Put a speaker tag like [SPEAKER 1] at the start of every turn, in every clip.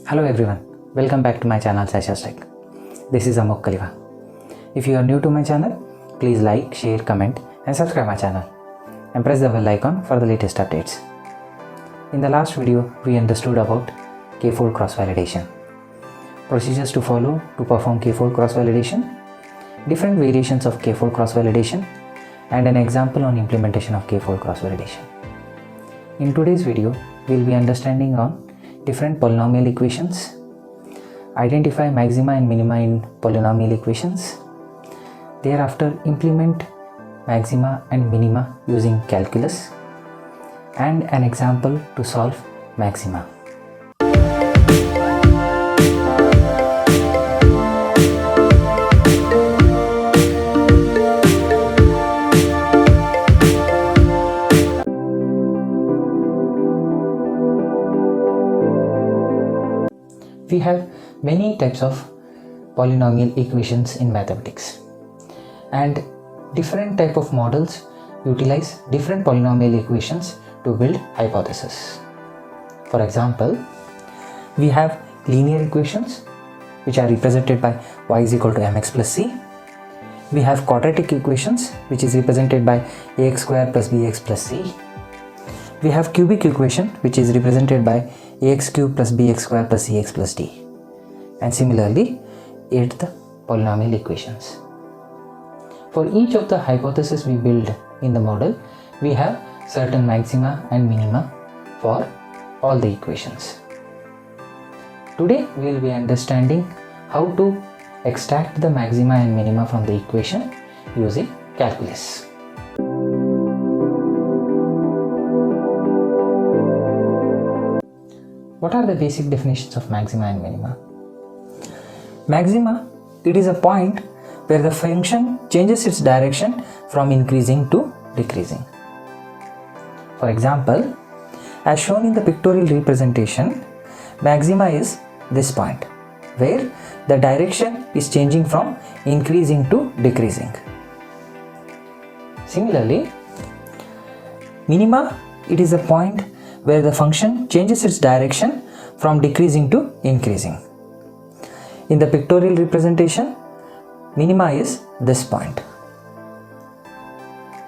[SPEAKER 1] Hello everyone, welcome back to my channel Sasha's Tech. This is Amok Kaliva. If you are new to my channel, please like, share, comment and subscribe my channel and press the bell icon for the latest updates. In the last video, we understood about k-fold cross-validation, procedures to follow to perform k-fold cross-validation, different variations of k-fold cross-validation and an example on implementation of k-fold cross-validation. In today's video, we will be understanding on different polynomial equations, identify maxima and minima in polynomial equations, thereafter implement maxima and minima using calculus, and an example to solve maxima. We have many types of polynomial equations in mathematics, and different type of models utilize different polynomial equations to build hypotheses. For example, we have linear equations which are represented by y is equal to mx plus c. We have quadratic equations which is represented by ax square plus bx plus c. We have cubic equation which is represented by ax cube plus bx square plus cx plus d, and similarly eighth polynomial equations. For each of the hypotheses we build in the model, we have certain maxima and minima for all the equations. Today we will be understanding how to extract the maxima and minima from the equation using calculus. What are the basic definitions of maxima and minima? Maxima, it is a point where the function changes its direction from increasing to decreasing. For example, as shown in the pictorial representation, maxima is this point where the direction is changing from increasing to decreasing. Similarly, minima, it is a point where the function changes its direction from decreasing to increasing. In the pictorial representation, minima is this point.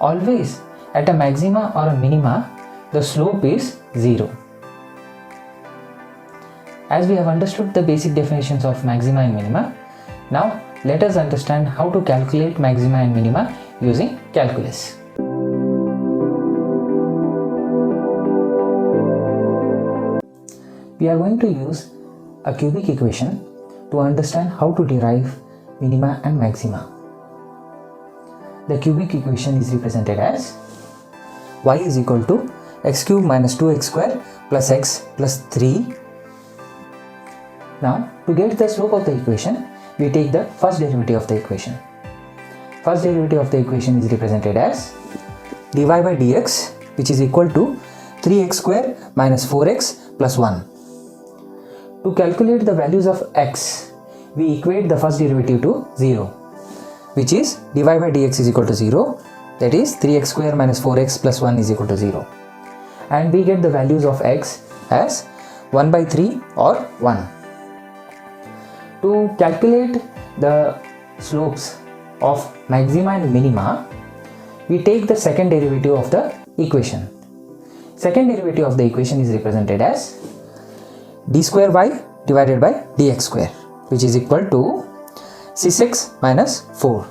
[SPEAKER 1] Always at a maxima or a minima, the slope is 0. As we have understood the basic definitions of maxima and minima, now let us understand how to calculate maxima and minima using calculus. We are going to use a cubic equation to understand how to derive minima and maxima. The cubic equation is represented as y is equal to x cube minus 2x square plus x plus 3. Now, to get the slope of the equation, we take the first derivative of the equation. First derivative of the equation is represented as dy by dx, which is equal to 3x square minus 4x plus 1. To calculate the values of x, we equate the first derivative to 0, which is dy by dx is equal to 0, that is 3x square minus 4x plus 1 is equal to 0. And we get the values of x as 1 by 3 or 1. To calculate the slopes of maxima and minima, we take the second derivative of the equation. Second derivative of the equation is represented as d square y divided by dx square, which is equal to 6x minus 4.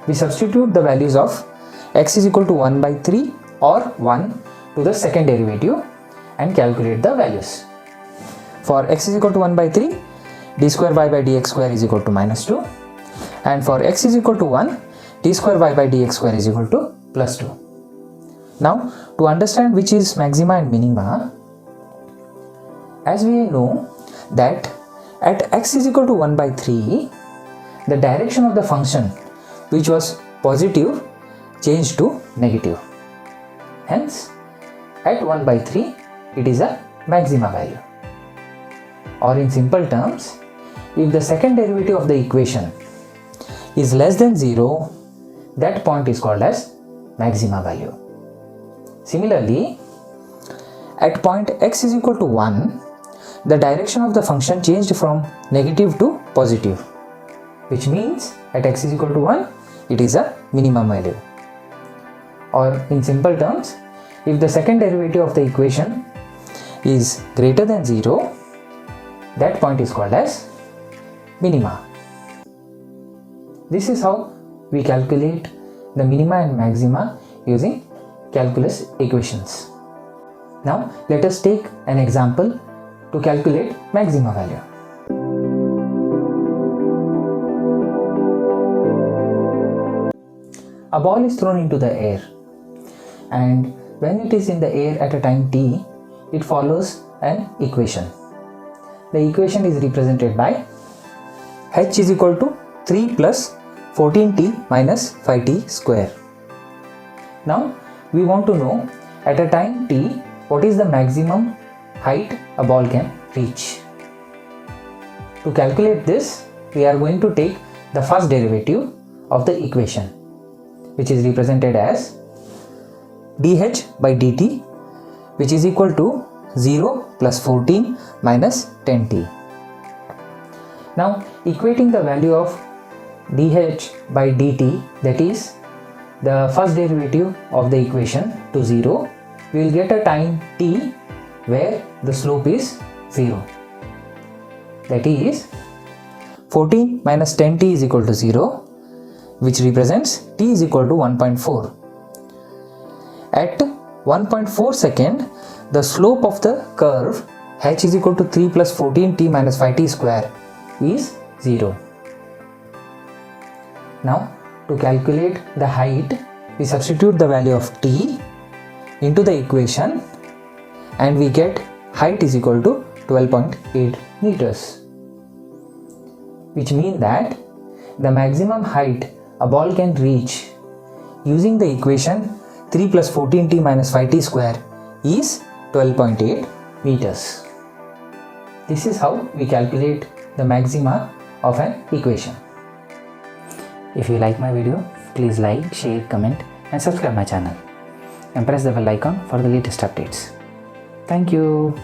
[SPEAKER 1] We substitute the values of x is equal to 1 by 3 or 1 to the second derivative and calculate the values. For x is equal to 1 by 3, d square y by dx square is equal to minus 2, and for x is equal to 1, d square y by dx square is equal to plus 2. Now, to understand which is maxima and minima, as we know that at x is equal to 1 by 3, the direction of the function which was positive changed to negative. Hence, at 1 by 3, it is a maxima value. Or in simple terms, if the second derivative of the equation is less than 0, that point is called as maxima value. Similarly, at point x is equal to 1, the direction of the function changed from negative to positive, which means at x is equal to 1, it is a minimum value. Or in simple terms, if the second derivative of the equation is greater than 0, that point is called as minima. This is how we calculate the minima and maxima using calculus equations. Now let us take an example to calculate maxima value. A ball is thrown into the air, and when it is in the air at a time t, it follows an equation. The equation is represented by h is equal to 3 plus 14t minus 5t square. Now we want to know at a time t what is the maximum height a ball can reach. To calculate this, we are going to take the first derivative of the equation, which is represented as dh by dt, which is equal to 0 plus 14 minus 10t. Now equating the value of dh by dt, that is the first derivative of the equation, to 0, we will get a time t where the slope is 0. That is 14 minus 10t is equal to 0, which represents t is equal to 1.4. At 1.4 second, the slope of the curve h is equal to 3 plus 14t minus 5t square is 0. Now to calculate the height, we substitute the value of t into the equation and we get height is equal to 12.8 meters, which means that the maximum height a ball can reach using the equation 3 plus 14t minus 5t square is 12.8 meters. This is how we calculate the maxima of an equation. If you like my video, please like, share, comment and subscribe my channel and press the bell icon for the latest updates. Thank you.